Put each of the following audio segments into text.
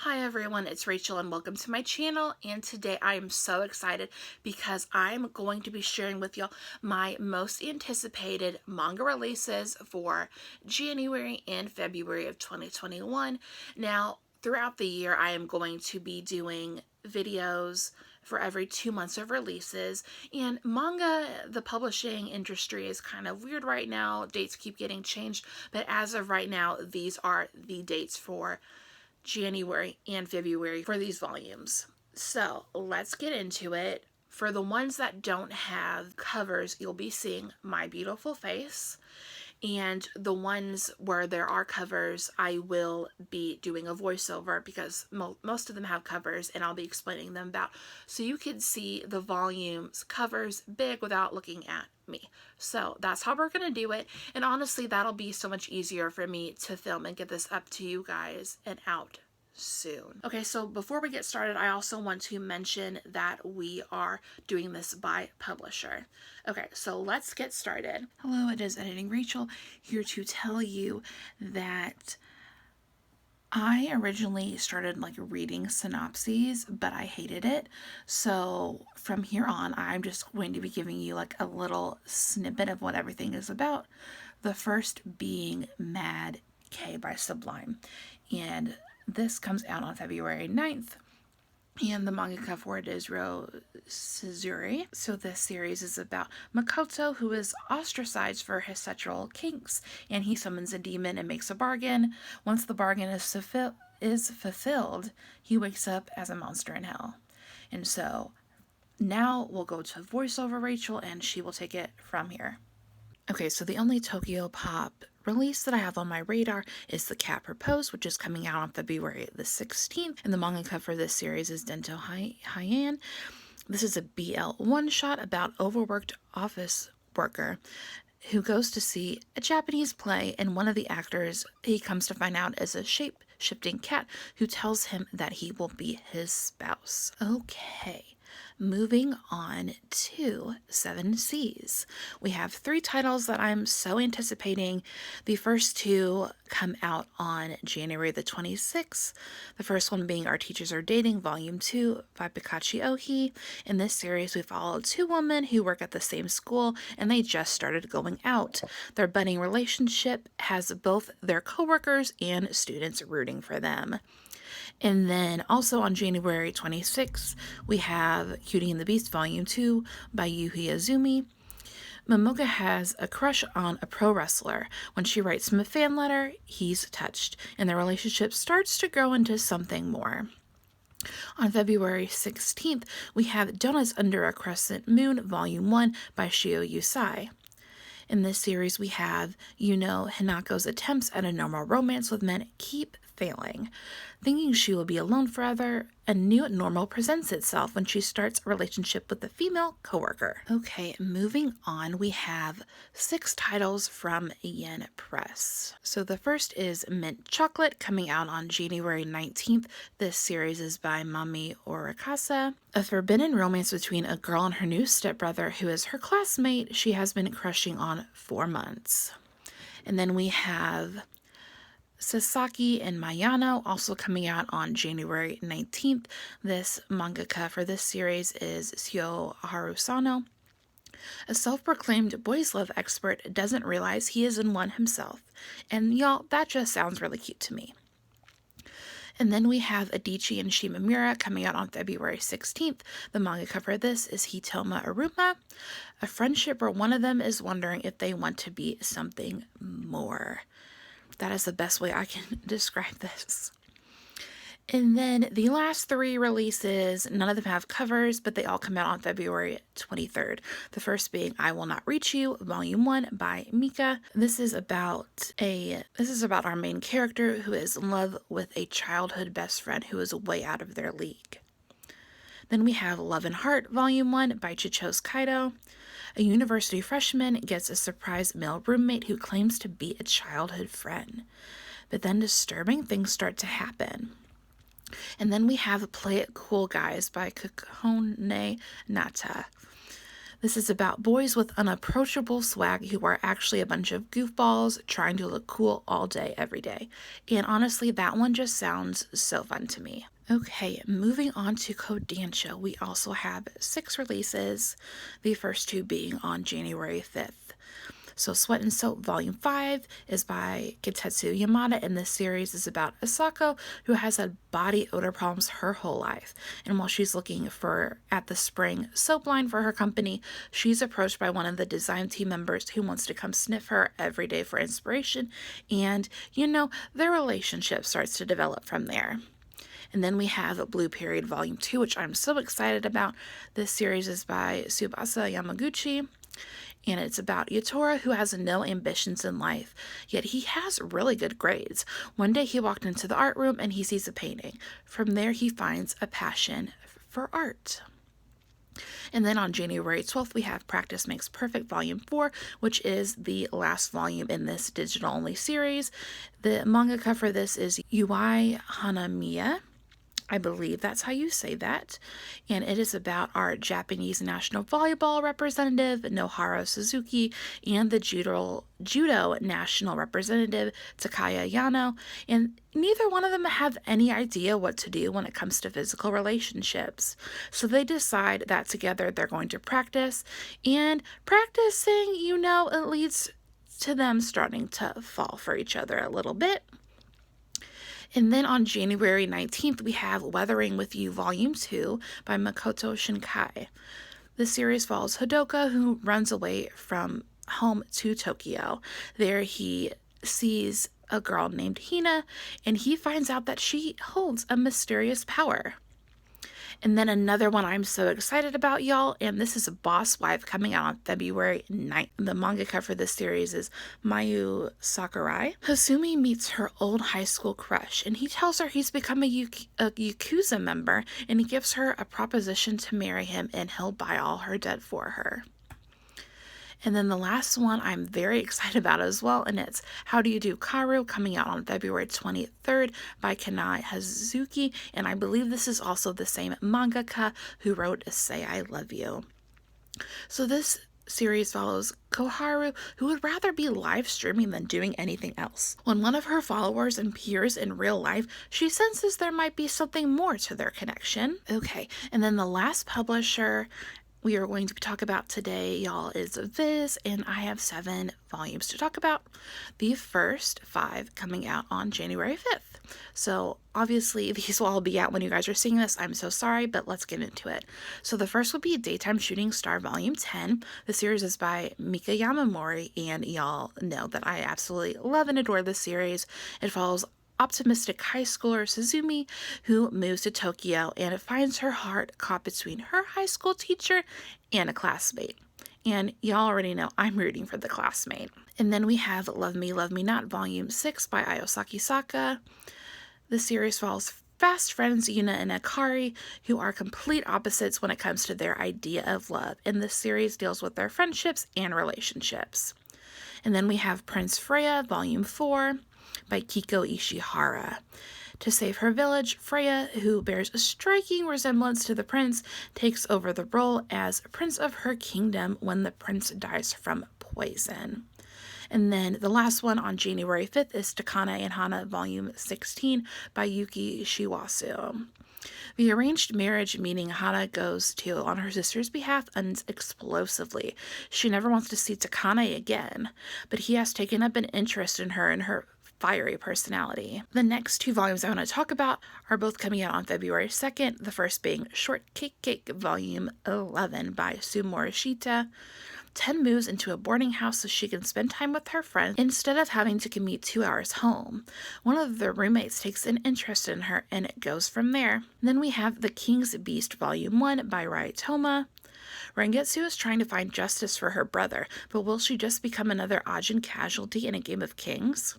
Hi everyone, it's Rachel and welcome to my channel, and today I am so excited because I'm going to be sharing with y'all my most anticipated manga releases for January and February of 2021. Now, throughout the year I am going to be doing videos for every 2 months of releases, and manga, the publishing industry is kind of weird right now. Dates keep getting changed, but as of right now, these are the dates for January and February for these volumes. So let's get into it. For the ones that don't have covers, you'll be seeing My Beautiful Face. And the ones where there are covers, I will be doing a voiceover because most of them have covers, and I'll be explaining them about so you can see the volumes covers big without looking at me. So that's how we're gonna do it, and honestly that'll be so much easier for me to film and get this up to you guys and out soon. Okay, so before we get started, I also want to mention that we are doing this by publisher. Okay, so let's get started. Hello, it is Editing Rachel here to tell you that I originally started reading synopses, but I hated it. So from here on, I'm just going to be giving you a little snippet of what everything is about. The first being Mad K by Sublime. And this comes out on February 9th. And the mangaka for it is Ro Suzuri. So this series is about Makoto, who is ostracized for his sexual kinks, and he summons a demon and makes a bargain. Once the bargain is fulfilled, he wakes up as a monster in hell. And so now we'll go to voiceover Rachel, and she will take it from here. Okay, so the only Tokyo Pop release that I have on my radar is The Cat Proposed, which is coming out on February the 16th, and the mangaka for this series is Dento Hyan. This is a BL one-shot about overworked office worker who goes to see a Japanese play, and one of the actors he comes to find out is a shape-shifting cat who tells him that he will be his spouse. Okay. Moving on to Seven Seas. We have 3 titles that I'm so anticipating. The first 2 come out on January the 26th. The first one being Our Teachers Are Dating, Volume 2 by Pikachi Ohi. In this series, we follow 2 women who work at the same school, and they just started going out. Their budding relationship has both their coworkers and students rooting for them. And then also on January 26th, we have Cutie and the Beast Volume 2 by Yuhi Azumi. Momoka has a crush on a pro wrestler. When she writes him a fan letter, he's touched, and their relationship starts to grow into something more. On February 16th, we have Donuts Under a Crescent Moon Volume 1 by Shio Yusai. In this series, we have Hanako's attempts at a normal romance with men keep failing. Thinking she will be alone forever, a new normal presents itself when she starts a relationship with a female coworker. Okay, moving on, we have 6 titles from Yen Press. So the first is Mint Chocolate, coming out on January 19th. This series is by Mami Orakasa. A forbidden romance between a girl and her new stepbrother, who is her classmate she has been crushing on for months. And then we have Sasaki and Mayano, also coming out on January 19th. This mangaka for this series is Syo Harusano. A self-proclaimed boys' love expert doesn't realize he is in one himself. And y'all, that just sounds really cute to me. And then we have Adichie and Shimamura coming out on February 16th. The mangaka for this is Hitoma Aruma. A friendship where one of them is wondering if they want to be something more. That is the best way I can describe this. And then the last 3 releases, none of them have covers, but they all come out on February 23rd. The first being I Will Not Reach You, Volume 1 by Mika. This is about our main character who is in love with a childhood best friend who is way out of their league. Then we have Love and Heart, Volume 1 by Chichos Kaido. A university freshman gets a surprise male roommate who claims to be a childhood friend. But then disturbing things start to happen. And then we have Play It Cool Guys by Kokone Nata. This is about boys with unapproachable swag who are actually a bunch of goofballs trying to look cool all day, every day. And honestly, that one just sounds so fun to me. Okay, moving on to Kodansha, we also have 6 releases, the first 2 being on January 5th. So Sweat and Soap Volume 5 is by Kitetsu Yamada, and this series is about Asako, who has had body odor problems her whole life. And while she's looking at the spring soap line for her company, she's approached by one of the design team members who wants to come sniff her every day for inspiration, and, their relationship starts to develop from there. And then we have Blue Period Volume 2, which I'm so excited about. This series is by Tsubasa Yamaguchi, and it's about Yatora, who has no ambitions in life, yet he has really good grades. One day he walked into the art room and he sees a painting. From there he finds a passion for art. And then on January 12th, we have Practice Makes Perfect Volume 4, which is the last volume in this digital-only series. The mangaka for this is Yui Hanamiya. I believe that's how you say that. And it is about our Japanese national volleyball representative, Nohara Suzuki, and the judo national representative, Takaya Yano. And neither one of them have any idea what to do when it comes to physical relationships. So they decide that together they're going to practice. And practicing, it leads to them starting to fall for each other a little bit. And then on January 19th, we have Weathering With You Volume 2 by Makoto Shinkai. This series follows Hadoka, who runs away from home to Tokyo. There he sees a girl named Hina, and he finds out that she holds a mysterious power. And then another one I'm so excited about, y'all, and this is Boss Wife, coming out on February 9th. The mangaka for this series is Mayu Sakurai. Hasumi meets her old high school crush, and he tells her he's become a Yakuza member, and he gives her a proposition to marry him, and he'll buy all her debt for her. And then the last one I'm very excited about as well, and it's How Do You Do Karu, coming out on February 23rd by Kanai Hazuki, and I believe this is also the same mangaka who wrote Say I Love You. So this series follows Koharu, who would rather be live streaming than doing anything else. When one of her followers and peers in real life, she senses there might be something more to their connection. Okay, and then the last publisher we are going to talk about today, y'all, is Viz, and I have 7 volumes to talk about. The first 5 coming out on January 5th. So obviously these will all be out when you guys are seeing this. I'm so sorry, but let's get into it. So the first will be Daytime Shooting Star Volume 10. The series is by Mika Yamamori, and y'all know that I absolutely love and adore this series. It follows optimistic high schooler Suzumi, who moves to Tokyo and finds her heart caught between her high school teacher and a classmate. And y'all already know I'm rooting for the classmate. And then we have Love Me, Love Me Not Volume 6 by Ayosaki Saka. The series follows fast friends Yuna and Akari, who are complete opposites when it comes to their idea of love. And this series deals with their friendships and relationships. And then we have Prince Freya Volume 4 by Kiko Ishihara. To save her village, Freya, who bears a striking resemblance to the prince, takes over the role as prince of her kingdom when the prince dies from poison. And then the last one on January 5th is Takana and Hana Volume 16 by Yuki Shiwasu. The arranged marriage meeting Hana goes to on her sister's behalf ends explosively. She never wants to see Takane again, but he has taken up an interest in her and her fiery personality. The next 2 volumes I want to talk about are both coming out on February 2nd, the first being Shortcake Cake Volume 11 by Sue Morishita. 10 moves into a boarding house so she can spend time with her friends instead of having to commute 2 hours home. One of the roommates takes an interest in her, and it goes from there. Then we have The King's Beast Volume 1 by Rai Toma. Rengetsu is trying to find justice for her brother, but will she just become another Ajin casualty in a game of kings?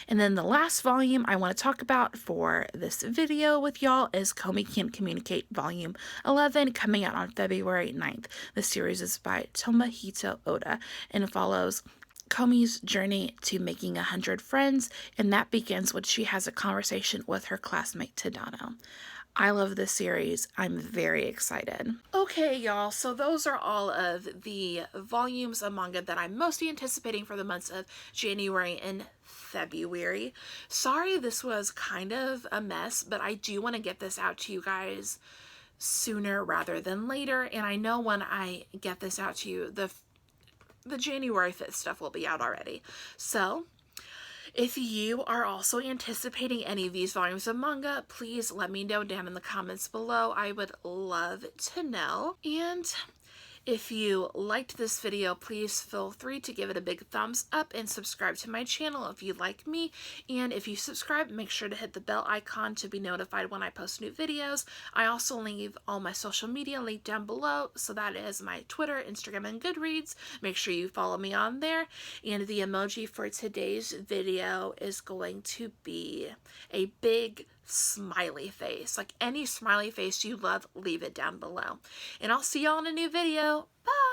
And then the last volume I want to talk about for this video with y'all is Komi Can't Communicate Volume 11, coming out on February 9th. The series is by Tomohito Oda and follows Komi's journey to making 100 friends, and that begins when she has a conversation with her classmate Tadano. I love this series. I'm very excited. Okay, y'all, so those are all of the volumes of manga that I'm mostly anticipating for the months of January and February. Sorry this was kind of a mess, but I do want to get this out to you guys sooner rather than later, and I know when I get this out to you, the January 5th stuff will be out already. So if you are also anticipating any of these volumes of manga, please let me know down in the comments below. I would love to know. And if you liked this video, please feel free to give it a big thumbs up and subscribe to my channel if you like me. And if you subscribe, make sure to hit the bell icon to be notified when I post new videos. I also leave all my social media linked down below. So that is my Twitter, Instagram, and Goodreads. Make sure you follow me on there. And the emoji for today's video is going to be a big smiley face. Like any smiley face you love, leave it down below. And I'll see y'all in a new video. Bye!